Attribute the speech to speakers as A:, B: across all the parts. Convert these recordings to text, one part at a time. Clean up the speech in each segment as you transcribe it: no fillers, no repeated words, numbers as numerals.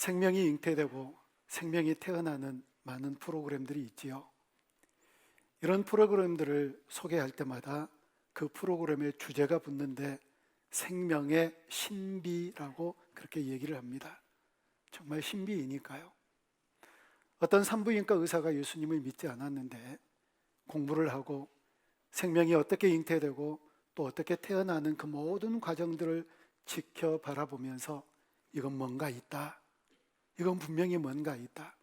A: 생명이 잉태되고 생명이 태어나는 많은 프로그램들이 있지요. 이런 프로그램들을 소개할 때마다 그 프로그램의 주제가 붙는데 생명의 신비라고 그렇게 얘기를 합니다. 정말 신비이니까요. 어떤 산부인과 의사가 예수님을 믿지 않았는데 공부를 하고 생명이 어떻게 잉태되고 또 어떻게 태어나는 그 모든 과정들을 지켜 바라보면서 이건 뭔가 있다. 이건 분명히 뭔가 있다.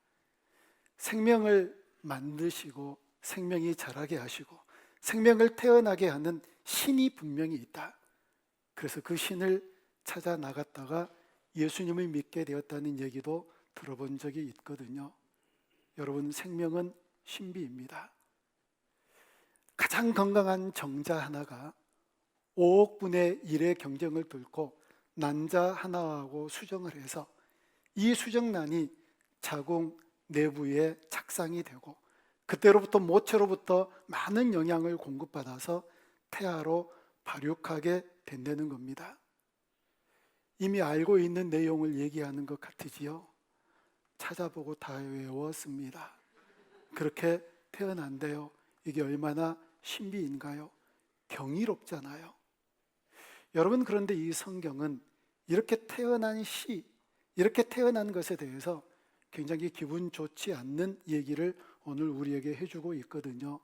A: 생명을 만드시고 생명이 자라게 하시고 생명을 태어나게 하는 신이 분명히 있다. 그래서 그 신을 찾아 나갔다가 예수님을 믿게 되었다는 얘기도 들어본 적이 있거든요. 여러분, 생명은 신비입니다. 가장 건강한 정자 하나가 5억 분의 1의 경쟁을 뚫고 난자 하나하고 수정을 해서 이 수정란이 자궁 내부에 착상이 되고 그때로부터 모체로부터 많은 영양을 공급받아서 태아로 발육하게 된다는 겁니다. 이미 알고 있는 내용을 얘기하는 것 같으지요? 찾아보고 다 외웠습니다. 그렇게 태어난대요. 이게 얼마나 신비인가요? 경이롭잖아요. 여러분, 그런데 이 성경은 이렇게 태어난 시, 이렇게 태어난 것에 대해서 굉장히 기분 좋지 않는 얘기를 오늘 우리에게 해주고 있거든요.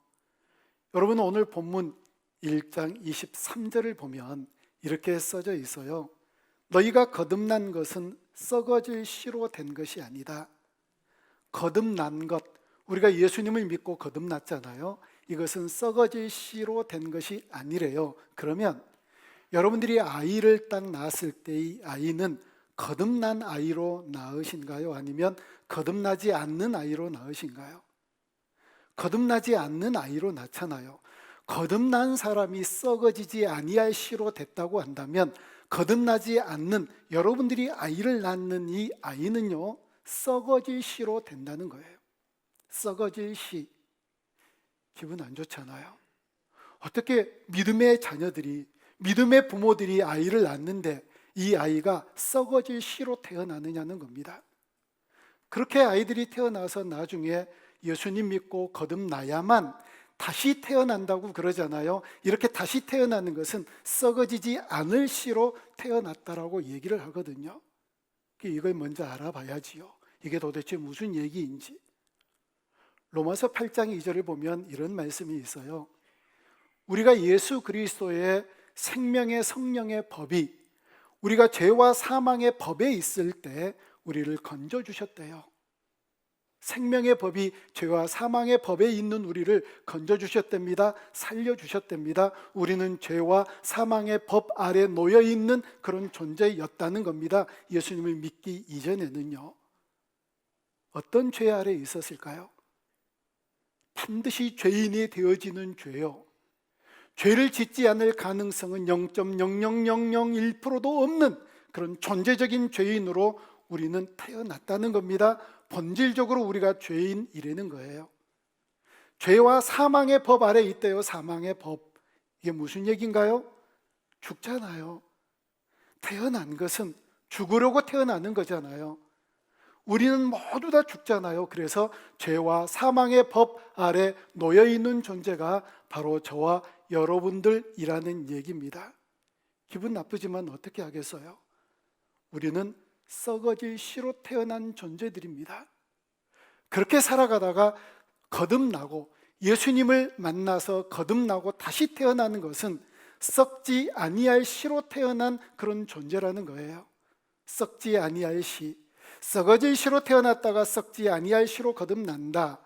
A: 여러분, 오늘 본문 1장 23절을 보면 이렇게 써져 있어요. 너희가 거듭난 것은 썩어질 씨로 된 것이 아니다. 거듭난 것, 우리가 예수님을 믿고 거듭났잖아요. 이것은 썩어질 씨로 된 것이 아니래요. 그러면 여러분들이 아이를 딱 낳았을 때 이 아이는 거듭난 아이로 낳으신가요? 아니면 거듭나지 않는 아이로 낳으신가요? 거듭나지 않는 아이로 낳잖아요. 거듭난 사람이 썩어지지 아니할 씨로 됐다고 한다면 거듭나지 않는 여러분들이 아이를 낳는 이 아이는요, 썩어질 씨로 된다는 거예요. 썩어질 씨. 기분 안 좋잖아요. 어떻게 믿음의 자녀들이, 믿음의 부모들이 아이를 낳는데 이 아이가 썩어질 씨로 태어나느냐는 겁니다. 그렇게 아이들이 태어나서 나중에 예수님 믿고 거듭나야만 다시 태어난다고 그러잖아요. 이렇게 다시 태어나는 것은 썩어지지 않을 씨로 태어났다라고 얘기를 하거든요. 이걸 먼저 알아봐야지요. 이게 도대체 무슨 얘기인지. 로마서 8장 2절을 보면 이런 말씀이 있어요. 우리가 예수 그리스도의 생명의 성령의 법이 우리가 죄와 사망의 법에 있을 때 우리를 건져주셨대요. 생명의 법이 죄와 사망의 법에 있는 우리를 건져주셨답니다. 살려주셨답니다. 우리는 죄와 사망의 법 아래 놓여있는 그런 존재였다는 겁니다. 예수님을 믿기 이전에는요. 어떤 죄 아래 있었을까요? 반드시 죄인이 되어지는 죄요. 죄를 짓지 않을 가능성은 0.00001%도 없는 그런 존재적인 죄인으로 우리는 태어났다는 겁니다. 본질적으로 우리가 죄인이라는 거예요. 죄와 사망의 법 아래 있대요. 사망의 법. 이게 무슨 얘기인가요? 죽잖아요. 태어난 것은 죽으려고 태어나는 거잖아요. 우리는 모두 다 죽잖아요. 그래서 죄와 사망의 법 아래 놓여있는 존재가 바로 저와 여러분들이라는 얘기입니다. 기분 나쁘지만 어떻게 하겠어요? 우리는 썩어질 씨로 태어난 존재들입니다. 그렇게 살아가다가 거듭나고 예수님을 만나서 거듭나고 다시 태어나는 것은 썩지 아니할 씨로 태어난 그런 존재라는 거예요. 썩지 아니할 씨, 썩어질 씨로 태어났다가 썩지 아니할 씨로 거듭난다.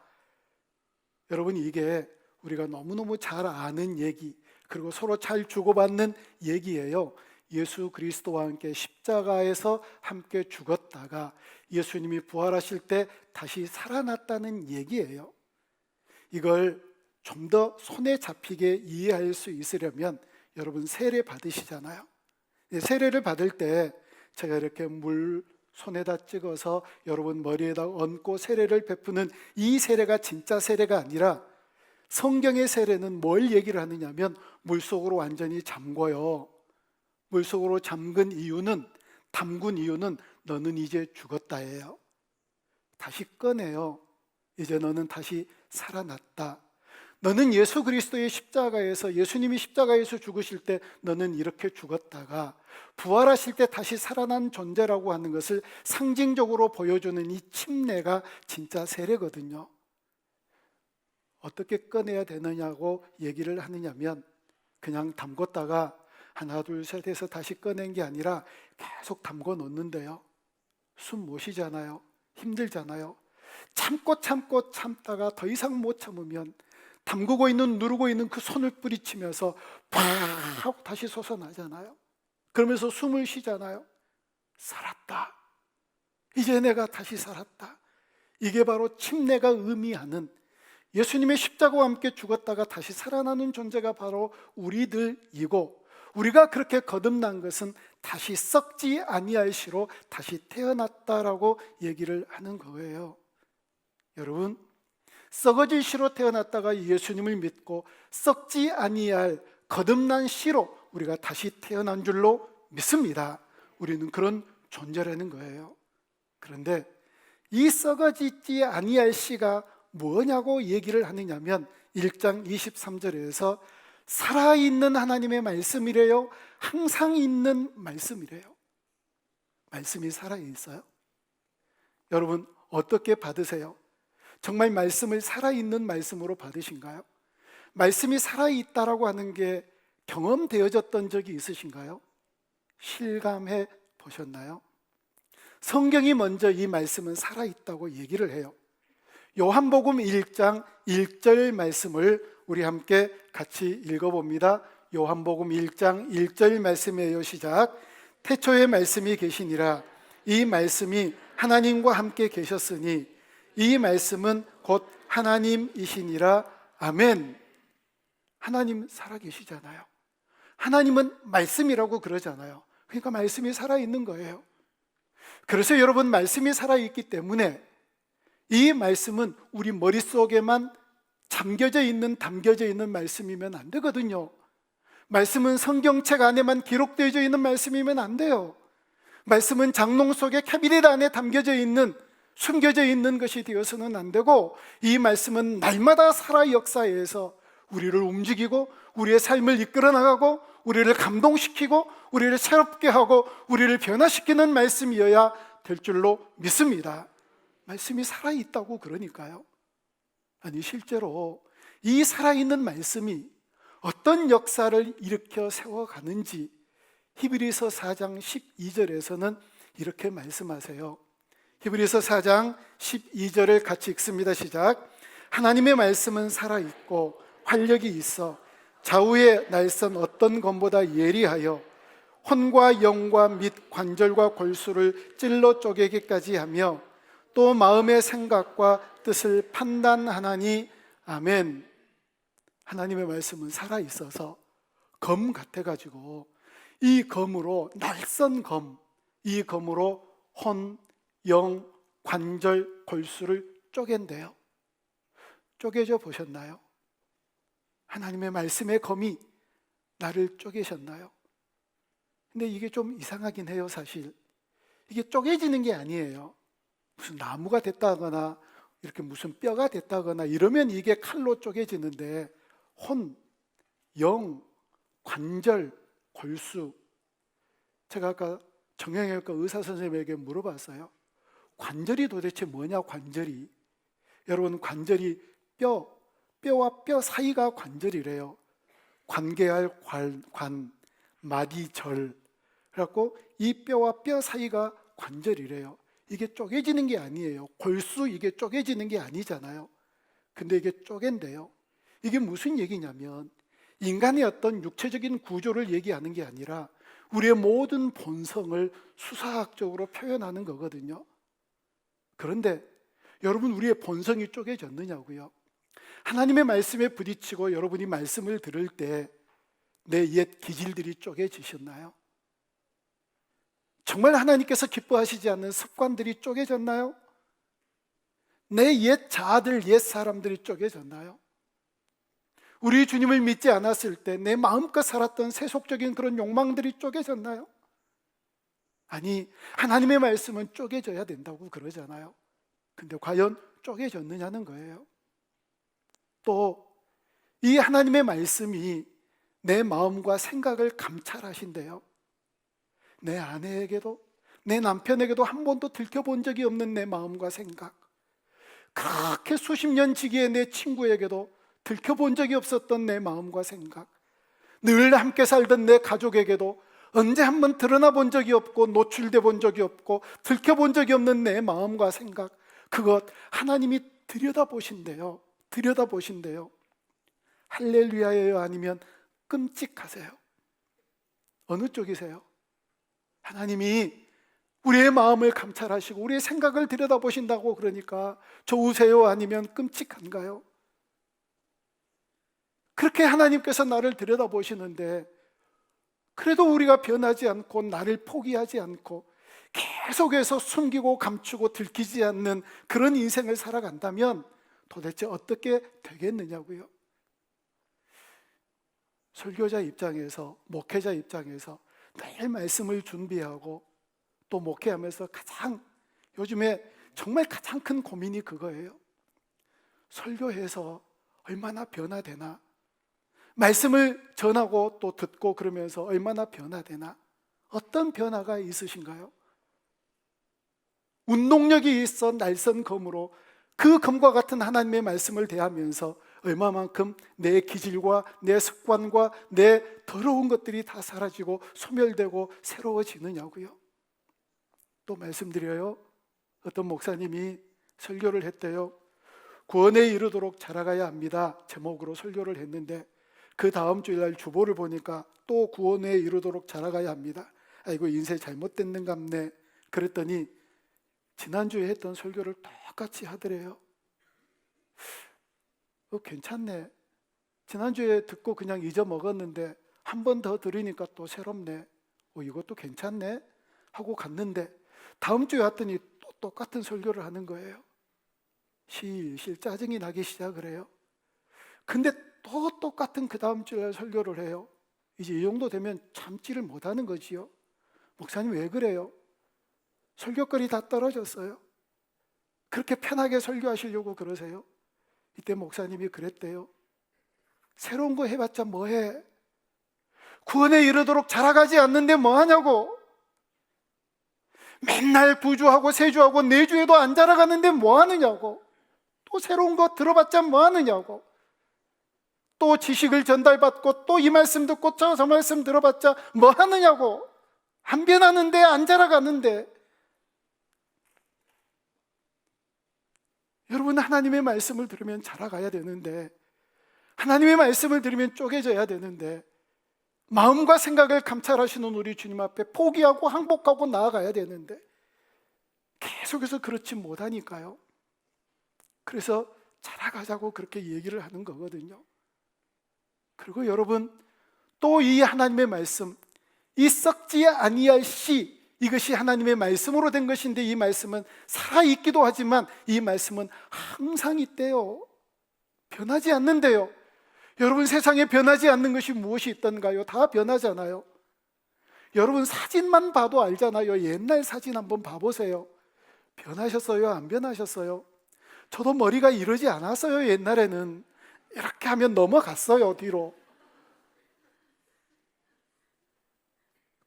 A: 여러분, 이게 우리가 너무너무 잘 아는 얘기, 그리고 서로 잘 주고받는 얘기예요. 예수 그리스도와 함께 십자가에서 함께 죽었다가 예수님이 부활하실 때 다시 살아났다는 얘기예요. 이걸 좀 더 손에 잡히게 이해할 수 있으려면 여러분 세례 받으시잖아요. 세례를 받을 때 제가 이렇게 물 손에다 찍어서 여러분 머리에다 얹고 세례를 베푸는 이 세례가 진짜 세례가 아니라 성경의 세례는 뭘 얘기를 하느냐면 물속으로 완전히 잠궈요. 물속으로 담근 이유는 너는 이제 죽었다예요. 다시 꺼내요. 이제 너는 다시 살아났다. 너는 예수 그리스도의 십자가에서, 예수님이 십자가에서 죽으실 때 너는 이렇게 죽었다가 부활하실 때 다시 살아난 존재라고 하는 것을 상징적으로 보여주는 이 침례가 진짜 세례거든요. 어떻게 꺼내야 되느냐고 얘기를 하느냐면, 그냥 담궜다가 하나 둘 셋 해서 다시 꺼낸 게 아니라 계속 담궈 놓는데요, 숨 못 쉬잖아요. 힘들잖아요. 참고 참다가 더 이상 못 참으면 담그고 있는, 누르고 있는 그 손을 뿌리치면서 팍 하고 다시 솟아나잖아요. 그러면서 숨을 쉬잖아요. 살았다. 이제 내가 다시 살았다. 이게 바로 침례가 의미하는, 예수님의 십자가와 함께 죽었다가 다시 살아나는 존재가 바로 우리들이고, 우리가 그렇게 거듭난 것은 다시 썩지 아니할 시로 다시 태어났다라고 얘기를 하는 거예요. 여러분, 썩어질 시로 태어났다가 예수님을 믿고 썩지 아니할 거듭난 시로 우리가 다시 태어난 줄로 믿습니다. 우리는 그런 존재라는 거예요. 그런데 이 썩어지지 아니할 시가 뭐냐고 얘기를 하느냐면 1장 23절에서 살아있는 하나님의 말씀이래요? 항상 있는 말씀이래요? 말씀이 살아있어요? 여러분, 어떻게 받으세요? 정말 말씀을 살아있는 말씀으로 받으신가요? 말씀이 살아있다라고 하는 게 경험되어졌던 적이 있으신가요? 실감해 보셨나요? 성경이 먼저 이 말씀은 살아있다고 얘기를 해요. 요한복음 1장 1절 말씀을 우리 함께 같이 읽어봅니다. 요한복음 1장 1절 말씀이에요. 시작. 태초에 말씀이 계시니라. 이 말씀이 하나님과 함께 계셨으니 이 말씀은 곧 하나님이시니라. 아멘. 하나님 살아계시잖아요. 하나님은 말씀이라고 그러잖아요. 그러니까 말씀이 살아있는 거예요. 그래서 여러분, 말씀이 살아있기 때문에 이 말씀은 우리 머릿속에만 담겨져 있는 말씀이면 안 되거든요. 말씀은 성경책 안에만 기록되어져 있는 말씀이면 안 돼요. 말씀은 장롱 속에 캐비닛 안에 담겨져 있는, 숨겨져 있는 것이 되어서는 안 되고, 이 말씀은 날마다 살아 역사에서 우리를 움직이고 우리의 삶을 이끌어 나가고 우리를 감동시키고 우리를 새롭게 하고 우리를 변화시키는 말씀이어야 될 줄로 믿습니다. 말씀이 살아있다고 그러니까요. 아니, 실제로 이 살아있는 말씀이 어떤 역사를 일으켜 세워가는지 히브리서 4장 12절에서는 이렇게 말씀하세요. 히브리서 4장 12절을 같이 읽습니다. 시작. 하나님의 말씀은 살아있고 활력이 있어 좌우의 날선 어떤 검보다 예리하여 혼과 영과 및 관절과 골수를 찔러 쪼개기까지 하며 또 마음의 생각과 뜻을 판단하나니. 아멘. 하나님의 말씀은 살아있어서 검 같아가지고 이 검으로, 날선 검, 이 검으로 혼, 영, 관절, 골수를 쪼갠대요. 쪼개져 보셨나요? 하나님의 말씀의 검이 나를 쪼개셨나요? 근데 이게 좀 이상하긴 해요. 사실 이게 쪼개지는 게 아니에요. 무슨 나무가 됐다거나 이렇게 무슨 뼈가 됐다거나 이러면 이게 칼로 쪼개지는데, 혼, 영, 관절, 골수, 제가 아까 정형외과 의사 선생님에게 물어봤어요. 관절이 도대체 뭐냐? 관절이, 여러분, 관절이 뼈와 뼈 사이가 관절이래요. 관계할 관, 마디절, 그래갖고 이 뼈와 뼈 사이가 관절이래요. 이게 쪼개지는 게 아니에요. 골수, 이게 쪼개지는 게 아니잖아요. 근데 이게 쪼갠대요. 이게 무슨 얘기냐면 인간의 어떤 육체적인 구조를 얘기하는 게 아니라 우리의 모든 본성을 수사학적으로 표현하는 거거든요. 그런데 여러분, 우리의 본성이 쪼개졌느냐고요? 하나님의 말씀에 부딪히고 여러분이 말씀을 들을 때 내 옛 기질들이 쪼개지셨나요? 정말 하나님께서 기뻐하시지 않는 습관들이 쪼개졌나요? 내 옛 자아들, 옛 사람들이 쪼개졌나요? 우리 주님을 믿지 않았을 때 내 마음껏 살았던 세속적인 그런 욕망들이 쪼개졌나요? 아니, 하나님의 말씀은 쪼개져야 된다고 그러잖아요. 근데 과연 쪼개졌느냐는 거예요. 또 이 하나님의 말씀이 내 마음과 생각을 감찰하신대요. 내 아내에게도 내 남편에게도 한 번도 들켜본 적이 없는 내 마음과 생각, 그렇게 수십 년 지기의 내 친구에게도 들켜본 적이 없었던 내 마음과 생각, 늘 함께 살던 내 가족에게도 언제 한번 드러나 본 적이 없고 노출돼 본 적이 없고 들켜본 적이 없는 내 마음과 생각, 그것 하나님이 들여다보신대요. 들여다보신대요. 할렐루야예요? 아니면 끔찍하세요? 어느 쪽이세요? 하나님이 우리의 마음을 감찰하시고 우리의 생각을 들여다보신다고 그러니까 좋으세요? 아니면 끔찍한가요? 그렇게 하나님께서 나를 들여다보시는데 그래도 우리가 변하지 않고 나를 포기하지 않고 계속해서 숨기고 감추고 들키지 않는 그런 인생을 살아간다면 도대체 어떻게 되겠느냐고요. 설교자 입장에서, 목회자 입장에서 늘 말씀을 준비하고 또 목회하면서 요즘에 정말 가장 큰 고민이 그거예요. 설교해서 얼마나 변화되나, 말씀을 전하고 또 듣고 그러면서 얼마나 변화되나, 어떤 변화가 있으신가요? 운동력이 있어 날선 검으로 그 검과 같은 하나님의 말씀을 대하면서 얼마만큼 내 기질과 내 습관과 내 더러운 것들이 다 사라지고 소멸되고 새로워지느냐고요. 또 말씀드려요. 어떤 목사님이 설교를 했대요. 구원에 이르도록 자라가야 합니다 제목으로 설교를 했는데 그 다음 주일날 주보를 보니까 또 구원에 이르도록 자라가야 합니다. 아이고 인생 잘못 됐는갑네. 그랬더니 지난주에 했던 설교를 똑같이 하더래요. 괜찮네. 지난주에 듣고 그냥 잊어먹었는데 한 번 더 들으니까 또 새롭네. 이것도 괜찮네 하고 갔는데 다음 주에 왔더니 또 똑같은 설교를 하는 거예요. 실실 짜증이 나기 시작을 해요. 근데 또 똑같은 그 다음 주에 설교를 해요. 이제 이 정도 되면 참지를 못하는 거지요. 목사님 왜 그래요? 설교거리 다 떨어졌어요. 그렇게 편하게 설교하시려고 그러세요? 이때 목사님이 그랬대요. 새로운 거 해봤자 뭐해? 구원에 이르도록 자라가지 않는데 뭐하냐고. 맨날 부주하고 세주하고 내주에도 안 자라가는데 뭐하느냐고. 또 새로운 거 들어봤자 뭐하느냐고. 또 지식을 전달받고 또 이 말씀 듣고 저 말씀 들어봤자 뭐하느냐고. 안 변하는데 안 자라가는데. 여러분, 하나님의 말씀을 들으면 자라가야 되는데, 하나님의 말씀을 들으면 쪼개져야 되는데, 마음과 생각을 감찰하시는 우리 주님 앞에 포기하고 항복하고 나아가야 되는데 계속해서 그렇지 못하니까요. 그래서 자라가자고 그렇게 얘기를 하는 거거든요. 그리고 여러분, 또 이 하나님의 말씀, 이 썩지 아니할 씨, 이것이 하나님의 말씀으로 된 것인데 이 말씀은 살아있기도 하지만 이 말씀은 항상 있대요. 변하지 않는데요. 여러분, 세상에 변하지 않는 것이 무엇이 있던가요? 다 변하잖아요. 여러분, 사진만 봐도 알잖아요. 옛날 사진 한번 봐보세요. 변하셨어요? 안 변하셨어요? 저도 머리가 이러지 않았어요. 옛날에는 이렇게 하면 넘어갔어요, 뒤로.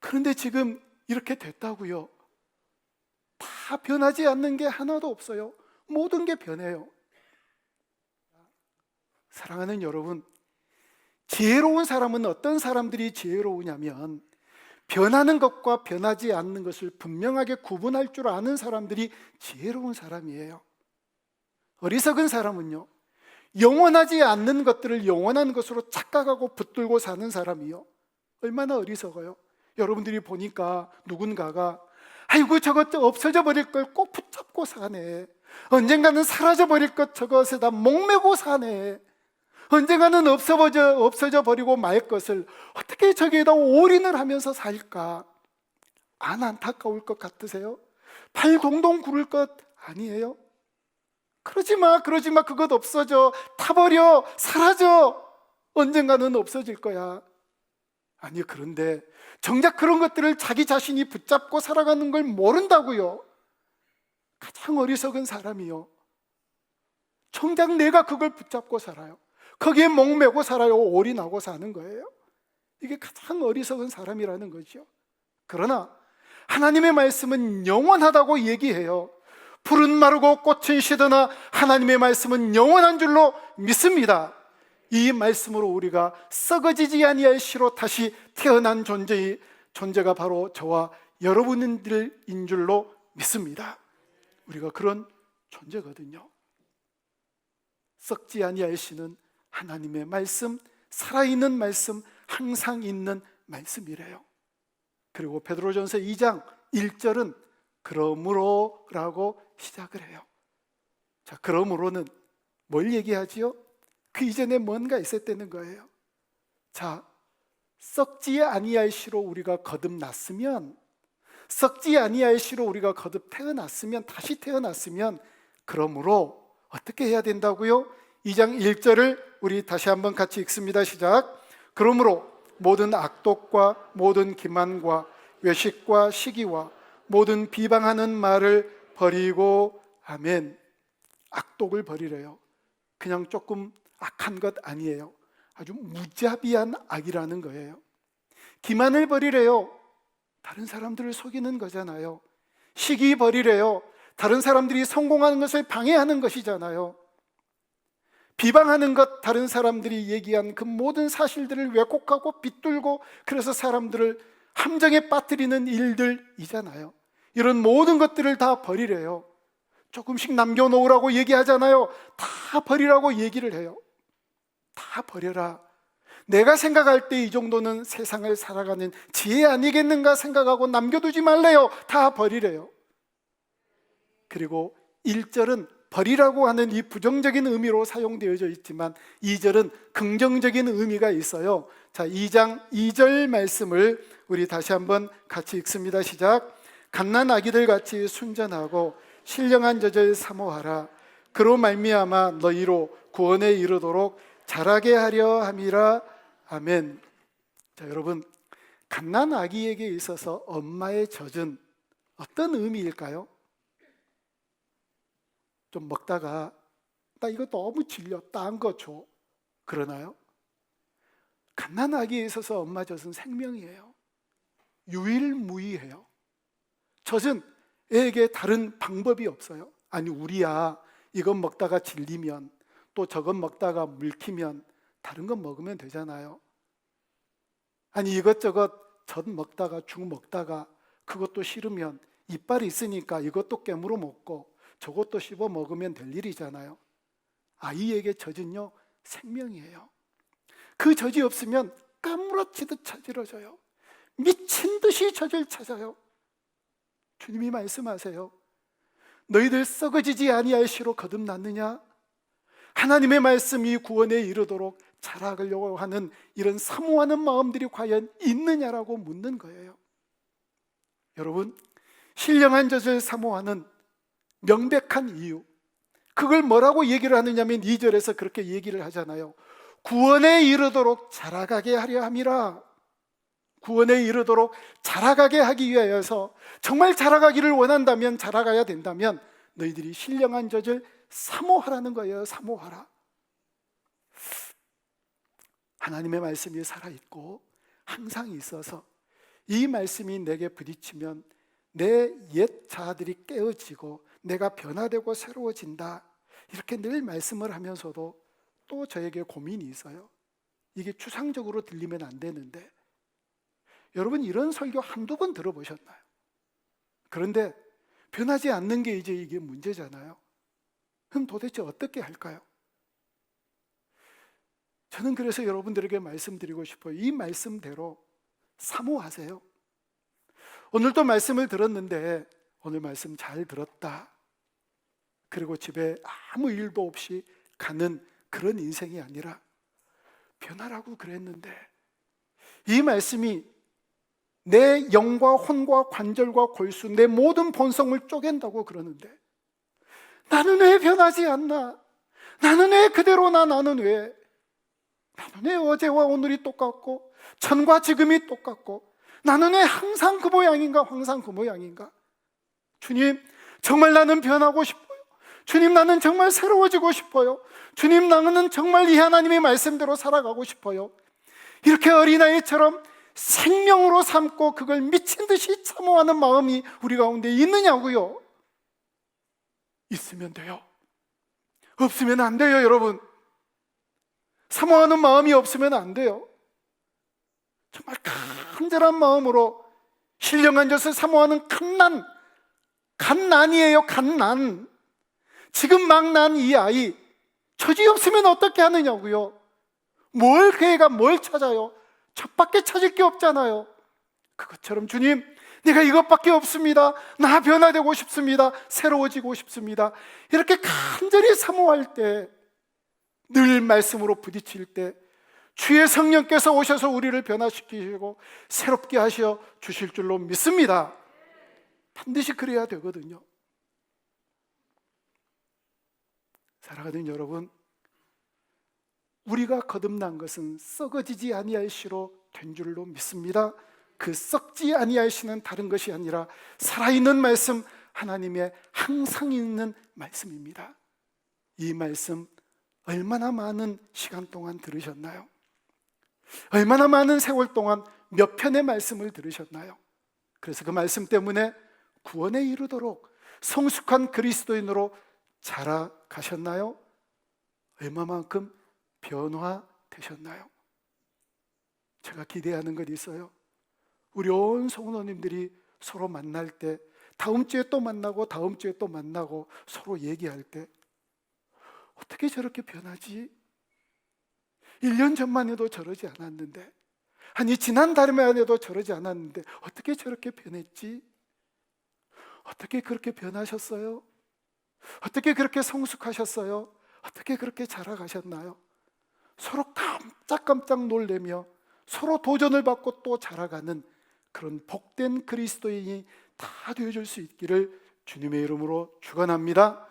A: 그런데 지금 이렇게 됐다고요. 다 변하지 않는 게 하나도 없어요. 모든 게 변해요. 사랑하는 여러분, 지혜로운 사람은 어떤 사람들이 지혜로우냐면 변하는 것과 변하지 않는 것을 분명하게 구분할 줄 아는 사람들이 지혜로운 사람이에요. 어리석은 사람은요, 영원하지 않는 것들을 영원한 것으로 착각하고 붙들고 사는 사람이요, 얼마나 어리석어요. 여러분들이 보니까 누군가가 아이고 저것 없어져 버릴 걸 꼭 붙잡고 사네, 언젠가는 사라져 버릴 것 저것에다 목매고 사네, 언젠가는 없어져 버리고 말 것을 어떻게 저기에다 올인을 하면서 살까. 안 안타까울 것 같으세요? 팔 동동 구를 것 아니에요? 그러지 마, 그것 없어져, 타버려, 사라져, 언젠가는 없어질 거야. 아니, 그런데 정작 그런 것들을 자기 자신이 붙잡고 살아가는 걸 모른다고요. 가장 어리석은 사람이요. 정작 내가 그걸 붙잡고 살아요. 거기에 목매고 살아요. 올인하고 사는 거예요. 이게 가장 어리석은 사람이라는 거죠. 그러나 하나님의 말씀은 영원하다고 얘기해요. 풀은 마르고 꽃은 시드나 하나님의 말씀은 영원한 줄로 믿습니다. 이 말씀으로 우리가 썩어지지 아니할 씨로 다시 태어난 존재가 바로 저와 여러분들인 줄로 믿습니다. 우리가 그런 존재거든요. 썩지 아니할 씨는 하나님의 말씀, 살아있는 말씀, 항상 있는 말씀이래요. 그리고 베드로전서 2장 1절은 그러므로 라고 시작을 해요. 자, 그러므로는 뭘 얘기하지요? 그 이전에 뭔가 있었다는 거예요. 자, 썩지 아니할 씨로 우리가 거듭났으면, 썩지 아니할 씨로 우리가 거듭 태어났으면, 다시 태어났으면, 그러므로 어떻게 해야 된다고요? 2장 1절을 우리 다시 한번 같이 읽습니다. 시작. 그러므로 모든 악독과 모든 기만과 외식과 시기와 모든 비방하는 말을 버리고, 아멘. 악독을 버리래요. 그냥 조금 악한 것 아니에요. 아주 무자비한 악이라는 거예요. 기만을 버리래요. 다른 사람들을 속이는 거잖아요. 시기 버리래요. 다른 사람들이 성공하는 것을 방해하는 것이잖아요. 비방하는 것, 다른 사람들이 얘기한 그 모든 사실들을 왜곡하고 빗둘고 그래서 사람들을 함정에 빠뜨리는 일들이잖아요. 이런 모든 것들을 다 버리래요. 조금씩 남겨놓으라고 얘기하잖아요. 다 버리라고 얘기를 해요. 다 버려라. 내가 생각할 때 이 정도는 세상을 살아가는 지혜 아니겠는가 생각하고 남겨두지 말래요. 다 버리래요. 그리고 1절은 버리라고 하는 이 부정적인 의미로 사용되어져 있지만 2절은 긍정적인 의미가 있어요. 자, 2장 2절 말씀을 우리 다시 한번 같이 읽습니다. 시작. 갓난 아기들 같이 순전하고 신령한 젖을 사모하라. 그로 말미암아 너희로 구원에 이르도록 자라게 하려 함이라. 아멘. 자, 여러분, 갓난 아기에게 있어서 엄마의 젖은 어떤 의미일까요? 좀 먹다가 나 이거 너무 질려, 딴 거 줘, 그러나요? 갓난 아기에 있어서 엄마 젖은 생명이에요. 유일무이해요. 젖은 애에게 다른 방법이 없어요. 아니, 우리야 이건 먹다가 질리면, 또 저건 먹다가 물키면 다른 건 먹으면 되잖아요. 아니, 이것저것 젖 먹다가 죽 먹다가 그것도 싫으면 이빨이 있으니까 이것도 깨물어 먹고 저것도 씹어 먹으면 될 일이잖아요. 아이에게 젖은요, 생명이에요. 그 젖이 없으면 까무러치듯 저질러져요. 미친 듯이 젖을 찾아요. 주님이 말씀하세요. 너희들 썩어지지 아니할 씨로 거듭났느냐? 하나님의 말씀이 구원에 이르도록 자라가려고 하는 이런 사모하는 마음들이 과연 있느냐라고 묻는 거예요. 여러분, 신령한 젖을 사모하는 명백한 이유, 그걸 뭐라고 얘기를 하느냐면 2절에서 그렇게 얘기를 하잖아요. 구원에 이르도록 자라가게 하려 함이라. 구원에 이르도록 자라가게 하기 위하여서, 정말 자라가기를 원한다면, 자라가야 된다면 너희들이 신령한 젖을 사모하라는 거예요. 사모하라. 하나님의 말씀이 살아있고 항상 있어서 이 말씀이 내게 부딪히면 내 옛 자아들이 깨어지고 내가 변화되고 새로워진다, 이렇게 늘 말씀을 하면서도 또 저에게 고민이 있어요. 이게 추상적으로 들리면 안 되는데, 여러분 이런 설교 한두 번 들어보셨나요? 그런데 변하지 않는 게 이제 이게 문제잖아요. 그럼 도대체 어떻게 할까요? 저는 그래서 여러분들에게 말씀드리고 싶어요. 이 말씀대로 사모하세요. 오늘도 말씀을 들었는데 오늘 말씀 잘 들었다, 그리고 집에 아무 일도 없이 가는 그런 인생이 아니라 변하라고 그랬는데, 이 말씀이 내 영과 혼과 관절과 골수, 내 모든 본성을 쪼갠다고 그러는데 나는 왜 변하지 않나? 나는 왜 그대로나? 나는 왜 어제와 오늘이 똑같고 전과 지금이 똑같고 나는 왜 항상 그 모양인가? 항상 그 모양인가? 주님, 정말 나는 변하고 싶어요. 주님, 나는 정말 새로워지고 싶어요. 주님, 나는 정말 이 하나님의 말씀대로 살아가고 싶어요. 이렇게 어린아이처럼 생명으로 삼고 그걸 미친 듯이 사모하는 마음이 우리 가운데 있느냐고요? 있으면 돼요. 없으면 안 돼요, 여러분. 사모하는 마음이 없으면 안 돼요. 정말 간절한 마음으로 신령한 젖을 사모하는 갓난이에요. 갓난. 지금 막 난 이 아이, 젖이 없으면 어떻게 하느냐고요? 그 애가 뭘 찾아요? 젖밖에 찾을 게 없잖아요. 그것처럼 주님, 내가 이것밖에 없습니다. 나 변화되고 싶습니다. 새로워지고 싶습니다. 이렇게 간절히 사모할 때, 늘 말씀으로 부딪힐 때 주의 성령께서 오셔서 우리를 변화시키시고 새롭게 하셔 주실 줄로 믿습니다. 반드시 그래야 되거든요. 사랑하는 여러분, 우리가 거듭난 것은 썩어지지 아니할 씨로 된 줄로 믿습니다. 그 썩지 아니할 씨는 다른 것이 아니라 살아있는 말씀, 하나님의 항상 있는 말씀입니다. 이 말씀 얼마나 많은 시간 동안 들으셨나요? 얼마나 많은 세월 동안 몇 편의 말씀을 들으셨나요? 그래서 그 말씀 때문에 구원에 이르도록 성숙한 그리스도인으로 자라가셨나요? 얼마만큼 변화되셨나요? 제가 기대하는 것 있어요. 우리 온 성도님들이 서로 만날 때, 다음 주에 또 만나고 다음 주에 또 만나고 서로 얘기할 때 어떻게 저렇게 변하지? 1년 전만 해도 저러지 않았는데, 아니 지난달에만 해도 저러지 않았는데 어떻게 저렇게 변했지? 어떻게 그렇게 변하셨어요? 어떻게 그렇게 성숙하셨어요? 어떻게 그렇게 자라가셨나요? 서로 깜짝깜짝 놀래며 서로 도전을 받고 또 자라가는 그런 복된 그리스도인이 다 되어줄 수 있기를 주님의 이름으로 축원합니다.